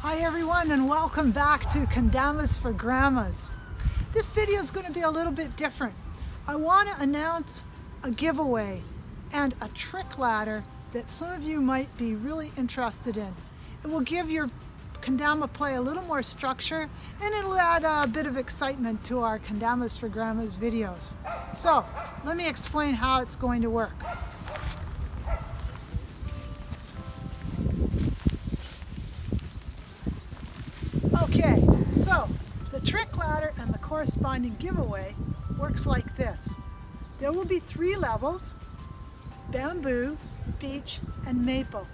Hi everyone, and welcome back to Kendamas for Grandmas. This video is going to be a little bit different. I want to announce a giveaway and a trick ladder that some of you might be really interested in. It will give your kendama play a little more structure, and it'll add a bit of excitement to our Kendamas for Grandmas videos. So let me explain how it's going to work. Okay, so the trick ladder and the corresponding giveaway works like this. There will be 3 levels: bamboo, beech, and maple.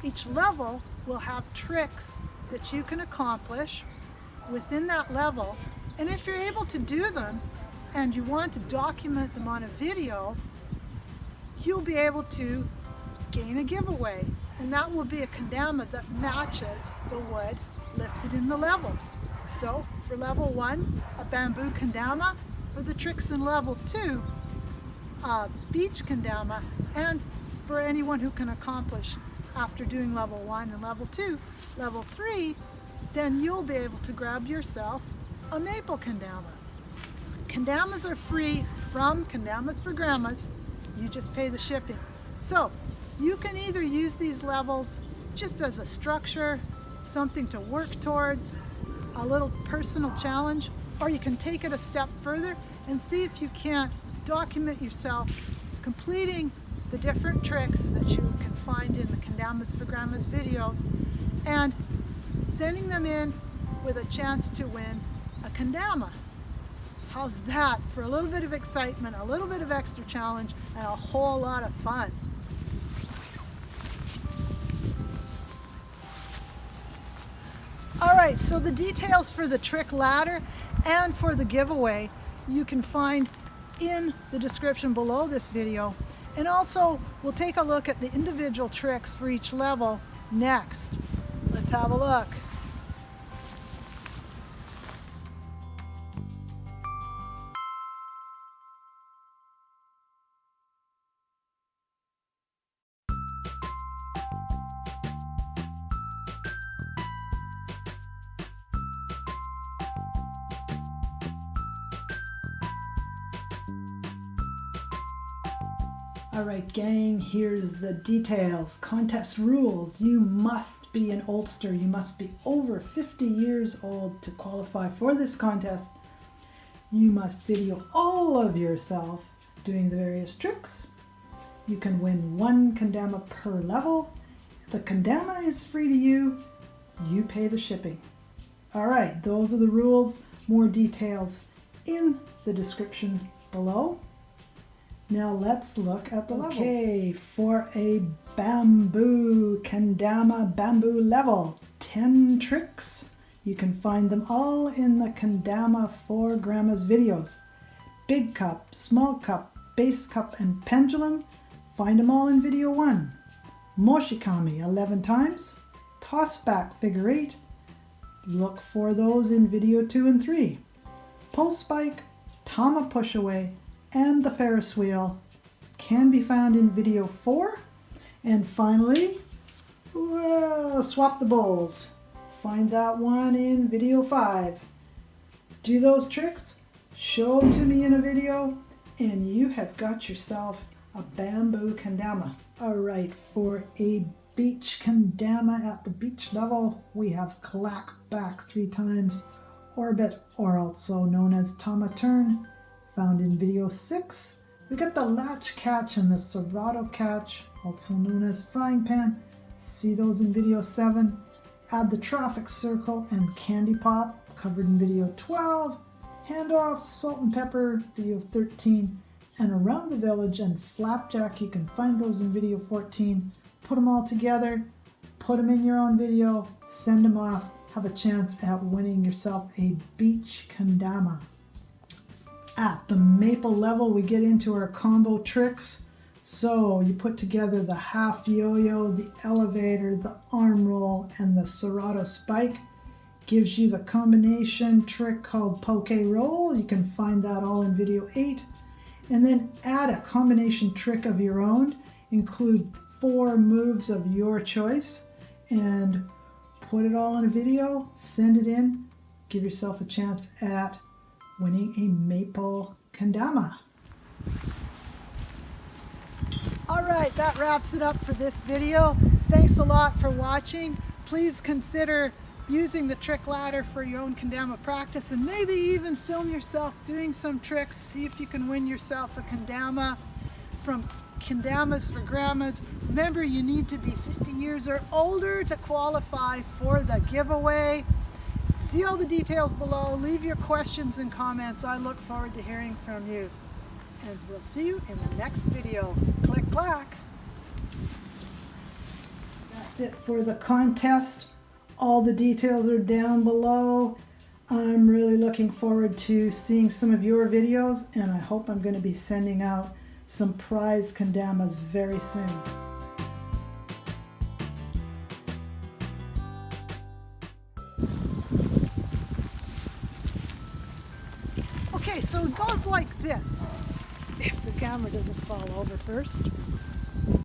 Each level will have tricks that you can accomplish within that level, and if you're able to do them and you want to document them on a video, you'll be able to gain a giveaway, and that will be a kendama that matches the wood listed in the level. So for level 1, a bamboo kendama; for the tricks in level 2, a beech kendama; and for anyone who can accomplish after doing level 1 and level 2, level 3, then you'll be able to grab yourself a maple kendama. Kendamas are free from Kendamas for Grandmas. You just pay the shipping. So you can either use these levels just as a structure, something to work towards, a little personal challenge, or you can take it a step further and see if you can't document yourself completing the different tricks that you can find in the Kendamas for Grandmas videos and sending them in with a chance to win a kendama. How's that for a little bit of excitement, a little bit of extra challenge, and a whole lot of fun? Alright, so the details for the trick ladder and for the giveaway you can find in the description below this video. And also we'll take a look at the individual tricks for each level next. Let's have a look. Alright gang, here's the details. Contest rules. You must be an oldster. You must be over 50 years old to qualify for this contest. You must video all of yourself doing the various tricks. You can win 1 kendama per level. The kendama is free to you. You pay the shipping. Alright, those are the rules. More details in the description below. Now let's look at the levels. Okay, for a bamboo kendama bamboo level, 10 tricks. You can find them all in the Kendama for Grandmas videos. Big cup, small cup, base cup, and pendulum. Find them all in video 1. Moshi Kame 11 times. Toss back figure 8. Look for those in video 2 and 3. Pull spike, Tama push away, and the Ferris wheel can be found in video 4. And finally, swap the bowls. Find that one in video 5. Do those tricks, show them to me in a video, and you have got yourself a bamboo kendama. Alright, for a beech kendama at the beech level, we have Clack back 3 times, orbit, or also known as Tama turn, found in video 6. We got the Latch catch and the Sarado catch, also known as frying pan. See those in video 7. Add the traffic circle and candy pop, covered in video 12. Handoff, salt and pepper, video 13. And around the village and flapjack, you can find those in video 14. Put them all together, put them in your own video, send them off, have a chance at winning yourself a beech kendama. At the maple level, we get into our combo tricks. So you put together the half yo-yo, the elevator, the arm roll, and the Sarado spike. Gives you the combination trick called poke roll. You can find that all in video 8. And then add a combination trick of your own. Include 4 moves of your choice and put it all in a video, send it in, give yourself a chance at winning a maple kendama. Alright, that wraps it up for this video. Thanks a lot for watching. Please consider using the trick ladder for your own kendama practice, and maybe even film yourself doing some tricks. See if you can win yourself a kendama from Kendamas for Grandmas. Remember, you need to be 50 years or older to qualify for the giveaway. See all the details below. Leave your questions and comments. I look forward to hearing from you. And we'll see you in the next video. Click, clack. That's it for the contest. All the details are down below. I'm really looking forward to seeing some of your videos, and I hope I'm going to be sending out some prize kendamas very soon. Okay, so it goes like this. If the camera doesn't fall over first.